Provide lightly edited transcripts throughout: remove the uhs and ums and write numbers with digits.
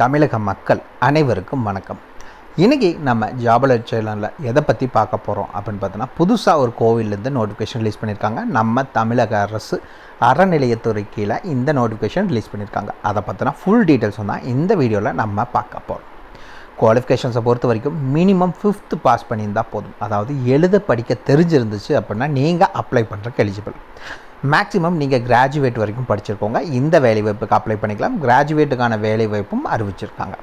தமிழக மக்கள் அனைவருக்கும் வணக்கம். இன்றைக்கி நம்ம ஜாப் அலர்ட் சேனலில் எதை பற்றி பார்க்க போகிறோம் அப்படின்னு பார்த்தோன்னா, புதுசாக ஒரு கோவிலேருந்து நோட்டிஃபிகேஷன் ரிலீஸ் பண்ணியிருக்காங்க. நம்ம தமிழக அரசு அறநிலையத்துறை கீழே இந்த நோட்டிஃபிகேஷன் ரிலீஸ் பண்ணியிருக்காங்க. அதை பற்றினா ஃபுல் டீட்டெயில்ஸ் தான் இந்த வீடியோவில் நம்ம பார்க்க போகிறோம். குவாலிஃபிகேஷன்ஸை பொறுத்த வரைக்கும் மினிமம் 5th பாஸ் பண்ணியிருந்தால் போதும். அதாவது எழுத படிக்க தெரிஞ்சிருந்துச்சு அப்படின்னா நீங்கள் அப்ளை பண்ணுறதுக்கு எலிஜிபிள். மேக்ஸிமம் நீங்கள் கிராஜுவேட் வரைக்கும் படிச்சிருக்கோங்க. இந்த வேலைவாய்ப்புக்கு அப்ளை பண்ணிக்கலாம். கிராஜுவேட்டுக்கான வேலைவாய்ப்பும் அறிவிச்சிருக்காங்க.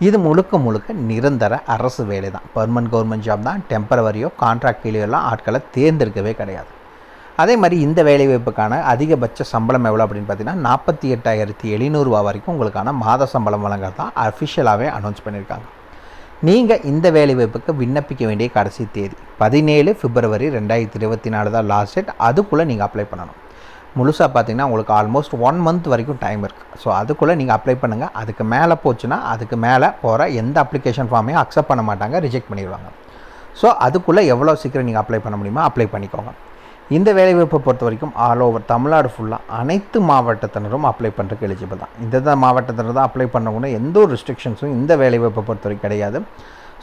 இது முழுக்க நிரந்தர அரசு வேலை தான். பெர்மனன்ட் கவர்மெண்ட் ஜாப் தான். டெம்பரவரியோ கான்ட்ராக்ட் கீழெல்லாம் ஆட்களை தேர்ந்தெடுக்கவே கிடையாது. அதே மாதிரி இந்த வேலைவாய்ப்புக்கான அதிகபட்ச சம்பளம் எவ்வளோ அப்படின்னு பார்த்தீங்கன்னா 48,700 வரைக்கும் உங்களுக்கான மாத சம்பளம் வழங்குறதா அஃபிஷியலாகவே அனௌன்ஸ் பண்ணியிருக்காங்க. நீங்கள் இந்த வேலைவாய்ப்புக்கு விண்ணப்பிக்க வேண்டிய கடைசி தேதி 17 பிப்ரவரி 2024 தான் லாஸ்ட் டேட். அதுக்குள்ளே நீங்கள் அப்ளை பண்ணணும். முழுசாக பார்த்தீங்கன்னா உங்களுக்கு ஆல்மோஸ்ட் 1 மந்த் வரைக்கும் டைம் இருக்குது. ஸோ அதுக்குள்ளே நீங்கள் அப்ளை பண்ணுங்கள். அதுக்கு மேலே போச்சுன்னா அதுக்கு மேலே போகிற எந்த அப்ளிகேஷன் ஃபார்மையும் அக்செப்ட் பண்ண மாட்டாங்க, ரிஜெக்ட் பண்ணிடுவாங்க. ஸோ அதுக்குள்ளே எவ்வளோ சீக்கிரம் நீங்கள் அப்ளை பண்ண முடியுமோ அப்ளை பண்ணிக்கோங்க. இந்த வேலைவாய்ப்பை பொறுத்த வரைக்கும் ஆல் ஓவர் தமிழ்நாடு ஃபுல்லாக அனைத்து மாவட்டத்தினரும் அப்ளை பண்ணுறதுக்கு எலிஜிபிள் தான். இந்த மாவட்டத்தினர் தான் அப்ளை பண்ணவங்கன்னா எந்த ஒரு ரெஸ்ட்ரிக்ஷன்ஸும் இந்த வேலைவாய்ப்பை பொறுத்த வரைக்கும் கிடையாது.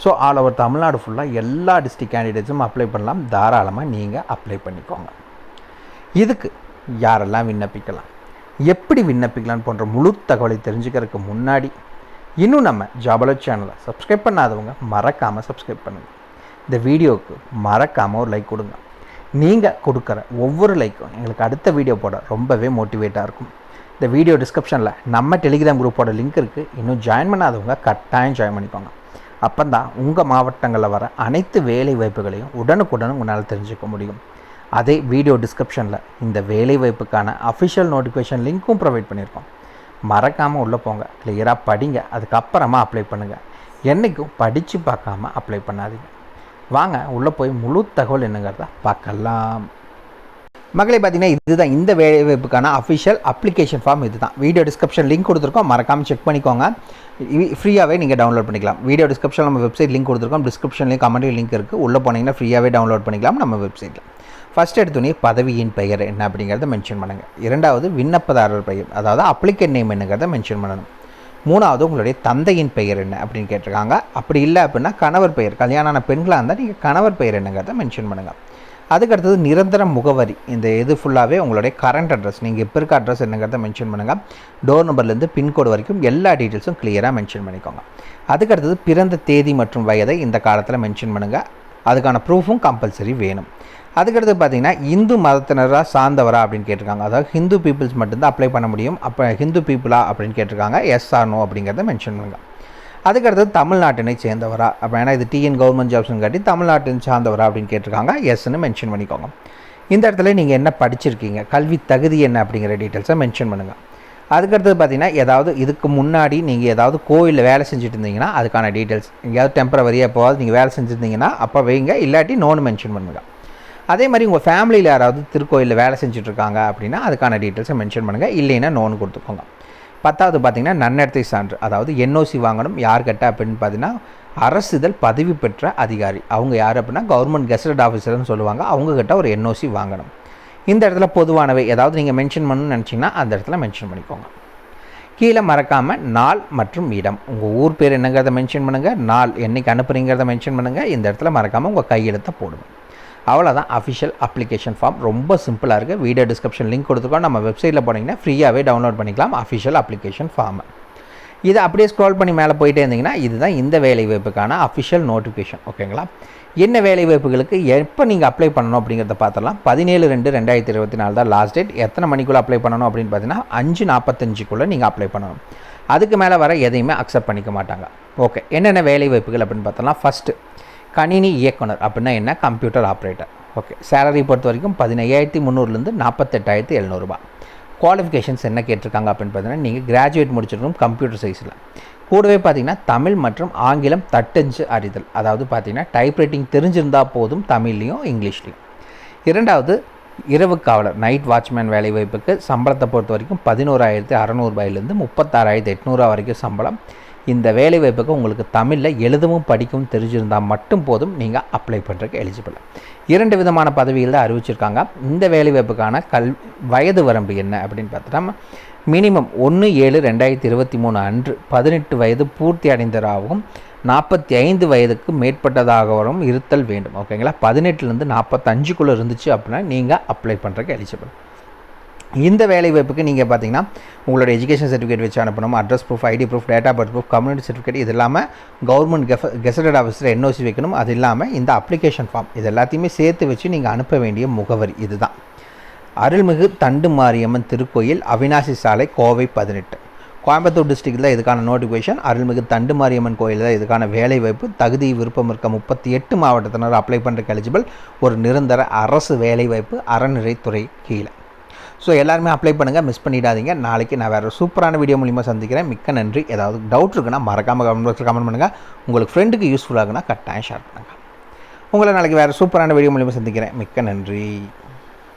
ஸோ ஆல் ஓவர் தமிழ்நாடு ஃபுல்லாக எல்லா டிஸ்ட்ரிக்ட் கேண்டிடேட்ஸும் அப்ளை பண்ணலாம். தாராளமாக நீங்கள் அப்ளை பண்ணிக்கோங்க. இதுக்கு யாரெல்லாம் விண்ணப்பிக்கலாம், எப்படி விண்ணப்பிக்கலான்னு போன்ற முழு தகவலை தெரிஞ்சுக்கிறதுக்கு முன்னாடி இன்னும் நம்ம ஜாப் அலர்ட் சேனலை சப்ஸ்கிரைப் பண்ணாதவங்க மறக்காமல் சப்ஸ்கிரைப் பண்ணுங்கள். இந்த வீடியோவுக்கு மறக்காமல் ஒரு லைக் கொடுங்க. நீங்கள் கொடுக்குற ஒவ்வொரு லைக்கும் எங்களுக்கு அடுத்த வீடியோ போட ரொம்பவே மோட்டிவேட்டாக இருக்கும். இந்த வீடியோ டிஸ்கிரிப்ஷனில் நம்ம டெலிகிராம் குரூப்போட லிங்க் இருக்குது. இன்னும் ஜாயின் பண்ணாதவங்க கட்டாயம் ஜாயின் பண்ணிக்கோங்க. அப்போ தான் உங்கள் மாவட்டங்களில் வர அனைத்து வேலை வாய்ப்புகளையும் உடனுக்குடன் உங்களால் தெரிஞ்சுக்க முடியும். அதே வீடியோ டிஸ்கிரிப்ஷனில் இந்த வேலை வாய்ப்புக்கான அஃபிஷியல் நோட்டிஃபிகேஷன் லிங்க்கும் ப்ரொவைட் பண்ணியிருக்கோம். மறக்காமல் உள்ளே போங்க, கிளியராக படிங்க, அதுக்கப்புறமா அப்ளை பண்ணுங்கள். என்றைக்கும் படித்து பார்க்காம அப்ளை பண்ணாதீங்க. வாங்க உள்ளே போய் முழு தகவல் என்னங்கிறத பார்க்கலாம். மகளே பார்த்தீங்கன்னா இதுதான் இந்த வேலைவாய்ப்புக்கான அஃபிஷியல் அப்ளிகேஷன் ஃபார்ம். இதுதான் வீடியோ டிஸ்கிரிப்ஷன் லிங்க் கொடுத்துருக்கோம். மறக்காமல் செக் பண்ணிக்கோங்க. ஃப்ரீயாகவே நீங்கள் டவுன்லோட் பண்ணிக்கலாம். வீடியோ டிஸ்கிரிப்ஷன் நம்ம வெப்சைட் லிங்க் கொடுத்துருக்கோம். டிஸ்கிரிப்ஷன்லேயும் கமெண்ட்லேயும் லிங்க் இருக்குது. உள்ளே போனீங்கன்னா ஃப்ரீயாகவே டவுன்லோட் பண்ணிக்கலாம் நம்ம வெப்சைட்டில். ஃபஸ்ட் எடுத்தோடனே பதவியின் பெயர் என்ன அப்படிங்கிறத மென்ஷன் பண்ணுங்கள். இரண்டாவது விண்ணப்பதாரர் பெயர், அதாவது அப்ளிகேட் நேம் என்னங்கிறத மென்ஷன் பண்ணணும். மூணாவது உங்களுடைய தந்தையின் பெயர் என்ன அப்படின்னு கேட்டிருக்காங்க. அப்படி இல்லை அப்படின்னா கணவர் பெயர், கல்யாணம் ஆன பெண்களாக இருந்தால் நீங்கள் கணவர் பெயர் என்னங்கிறத மென்ஷன் பண்ணுங்கள். அதுக்கடுத்தது நிரந்தர முகவரி. இந்த இது ஃபுல்லாகவே உங்களுடைய கரண்ட் அட்ரஸ், நீங்கள் இப்போ இருக்க அட்ரஸ் என்னங்கிறத மென்ஷன் பண்ணுங்கள். டோர் நம்பர்லேருந்து பின்கோடு வரைக்கும் எல்லா டீட்டெயில்ஸும் கிளியராக மென்ஷன் பண்ணிக்கோங்க. அதுக்கடுத்தது பிறந்த தேதி மற்றும் வயதை இந்த காலத்தில் மென்ஷன் பண்ணுங்கள். அதுக்கான ப்ரூஃபும் கம்பல்சரி வேணும். அதுக்கடுத்து பார்த்தீங்கன்னா இந்து மதத்தினராக சார்ந்தவரா அப்படின்னு கேட்டிருக்காங்க. அதாவது ஹிந்து பீப்புள்ஸ் மட்டும்தான் அப்ளை பண்ண முடியும். அப்போ ஹிந்து பீப்புளா அப்படின்னு கேட்டிருக்காங்க. எஸ் ஆர் நோ அப்படிங்கிறத மென்ஷன் பண்ணுங்கள். அதுக்கடுத்தது தமிழ்நாட்டினை சேர்ந்தவரா அப்போ, ஏன்னா இது டிஎன் கவர்மெண்ட் ஜாப்ஸ்னு காட்டி தமிழ்நாட்டின் சார்ந்தவரா அப்படின்னு கேட்டிருக்காங்க. எஸ்ன்னு மென்ஷன் பண்ணிக்கோங்க. இந்த இடத்துல நீங்கள் என்ன படிச்சிருக்கீங்க, கல்வி தகுதி என்ன அப்படிங்கிற டீட்டெயில்ஸை மென்ஷன் பண்ணுங்கள். அதுக்கடுத்தது பார்த்தீங்கன்னா ஏதாவது இதுக்கு முன்னாடி நீங்கள் ஏதாவது கோவிலில் வேலை செஞ்சுட்டு இருந்தீங்கன்னா அதுக்கான டீட்டெயில்ஸ், எங்கேயாவது டெம்பரவரியாக எப்போவாது நீங்கள் வேலை செஞ்சுருந்தீங்கன்னா அப்போ வைங்க, இல்லாட்டி நோன்னு மென்ஷன் பண்ணுங்கள். அதே மாதிரி உங்கள் ஃபேமிலியில் யாராவது திருக்கோயிலில் வேலை செஞ்சுட்ருக்காங்க அப்படின்னா அதுக்கான டீட்டெயில்ஸை மென்ஷன் பண்ணுங்கள். இல்லைன்னா நோன்னு கொடுத்துக்கோங்க. 10வது பார்த்தீங்கன்னா நன்னடத்தை சான்று, அதாவது என்ஓசி வாங்கணும். யார்கிட்ட அப்படின்னு பார்த்தீங்கன்னா அரசிதழ் பதிவு பெற்ற அதிகாரி, அவங்க யார் அப்படின்னா கவர்மெண்ட் கெசட் ஆஃபீஸர்னு சொல்லுவாங்க. அவங்கக்கிட்ட ஒரு என்ஓசி வாங்கணும். இந்த இடத்துல பொதுவானவை ஏதாவது நீங்கள் மென்ஷன் பண்ணணும்னு நினச்சிங்கன்னா அந்த இடத்துல மென்ஷன் பண்ணிக்கோங்க. கீழே மறக்காமல் நாள் மற்றும் இடம், உங்கள் ஊர் பேர் என்னங்கிறத மென்ஷன் பண்ணுங்கள். நாள் என்றைக்கு அனுப்புறீங்கிறத மென்ஷன் பண்ணுங்கள். இந்த இடத்துல மறக்காமல் உங்கள் கையெழுத்தை போடுங்க. அவ்வளோதான் அஃபிஷியல் அப்ளிகேஷன் ஃபார்ம். ரொம்ப சிம்பிளாக இருக்குது. வீடியோ டிஸ்கிரிப்ஷன் லிங்க் கொடுத்துருக்கோம். நம்ம வெப்சைட்டில் போனீங்கன்னா ஃப்ரீயாகவே டவுன்லோட் பண்ணிக்கலாம் அஃபிஷியல் அப்ளிகேஷன் ஃபார்மை. இதை அப்படியே ஸ்க்ரோல் பண்ணி மேலே போயிட்டே இருந்தீங்கன்னா இதுதான் இந்த வேலைவாய்ப்புக்கான அஃபிஷியல் நோட்டிஃபிகேஷன். ஓகேங்களா? என்ன வேலைவாய்ப்புகளுக்கு எப்போ நீங்கள் அப்ளை பண்ணணும் அப்படிங்கிறத பார்த்துடலாம். 17/2/2024 தான் லாஸ்ட் டேட். எத்தனை மணிக்குள்ளே அப்ளை பண்ணணும் அப்படின்னு பார்த்தீங்கன்னா 5:45 நீங்கள் அப்ளை பண்ணணும். அதுக்கு மேலே வர எதையுமே அக்செப்ட் பண்ணிக்க மாட்டாங்க. ஓகே, என்னென்ன வேலைவாய்ப்புகள் அப்படின்னு பார்த்தோம்னா, ஃபஸ்ட்டு கணினி இயக்குனர் அப்படின்னா என்ன, கம்ப்யூட்டர் ஆப்ரேட்டர். ஓகே, சேலரி பொறுத்த வரைக்கும் 15,300 48,700. குவாலிஃபிகேஷன்ஸ் என்ன கேட்டிருக்காங்க அப்படின்னு பார்த்தீங்கன்னா நீங்கள் கிராஜுவேட் முடிச்சிருக்கணும் கம்ப்யூட்டர் சயின்ஸில். கூடவே பார்த்தீங்கன்னா தமிழ் மற்றும் ஆங்கிலம் தட்டஞ்சு அறிதல், அதாவது பார்த்தீங்கன்னா டைப்ரைட்டிங் தெரிஞ்சிருந்தால் போதும், தமிழ்லையும் இங்கிலீஷ்லையும். இரண்டாவது இரவு காவலர், நைட் வாட்ச்மேன் வேலைவாய்ப்புக்கு சம்பளத்தை பொறுத்த வரைக்கும் 11,600 36,800 வரைக்கும் சம்பளம். இந்த வேலைவாய்ப்புக்கு உங்களுக்கு தமிழில் எழுதவும் படிக்கவும் தெரிஞ்சிருந்தால் மட்டும் போதும், நீங்கள் அப்ளை பண்ணுறதுக்கு எலிஜிபிள். 2 விதமான பதவிகள் தான் அறிவிச்சிருக்காங்க. இந்த வேலைவாய்ப்புக்கான வயது வரம்பு என்ன அப்படின்னு பார்த்தோம்னா மினிமம் 1/7/2023 அன்று 18 வயது பூர்த்தி அடைந்தவராகவும் 45 வயதுக்கு மேற்பட்டதாகவும் இருத்தல் வேண்டும். ஓகேங்களா? 18லேருந்து 45க்குள்ளே இருந்துச்சு அப்படின்னா நீங்கள் அப்ளை பண்ணுறதுக்கு எலிஜிபிள். இந்த வேலை வாய்ப்புக்கு நீங்கள் பார்த்தீங்கன்னா உங்களோட எஜுகேஷன் சர்டிஃபிகேட் வச்சு அனுப்பணும், address proof, ID proof, date of birth proof, community certificate, இது இல்லாமல் கவர்மெண்ட் கெசட்டட் ஆஃபீஸில் என்ஓசி வைக்கணும். அது இல்லாமல் இந்த அப்ளிகேஷன் ஃபார்ம் இது எல்லாத்தையுமே சேர்த்து வச்சு நீங்கள் அனுப்ப வேண்டிய முகவரி இதுதான். அருள்மிகு தண்டு மாரியம்மன் திருக்கோயில், அவினாசி சாலை, கோவை 18, கோயம்புத்தூர் டிஸ்ட்ரிக்டில் இதுக்கான நோட்டிஃபிகேஷன். அருள்மிகு தண்டு மாரியம்மன் கோயில் தான் இதுக்கான வேலைவாய்ப்பு. தகுதி விருப்பம் இருக்க 38 மாவட்டத்தினர் அப்ளை பண்ணுறதுக்கு எலிஜிபிள். ஒரு நிரந்தர அரசு வேலைவாய்ப்பு, அறநிலைத்துறை கீழே. ஸோ எல்லாருமே அப்ளை பண்ணுங்கள், மிஸ் பண்ணிடாதீங்க. நாளைக்கு நான் வேறு சூப்பரான வீடியோ மூலிமா சந்திக்கிறேன். மிக்க நன்றி. ஏதாவது டவுட் இருக்குன்னா மறக்காமல் கமெண்ட் பாக்ஸில் கமெண்ட் பண்ணுங்கள். உங்களுக்கு ஃப்ரெண்டுக்கு யூஸ்ஃபுல்லாகுன்னா கட்டாயம் ஷேர் பண்ணுங்கள். உங்களை நாளைக்கு வேறு சூப்பரான வீடியோ மூலிமா சந்திக்கிறேன். மிக்க நன்றி.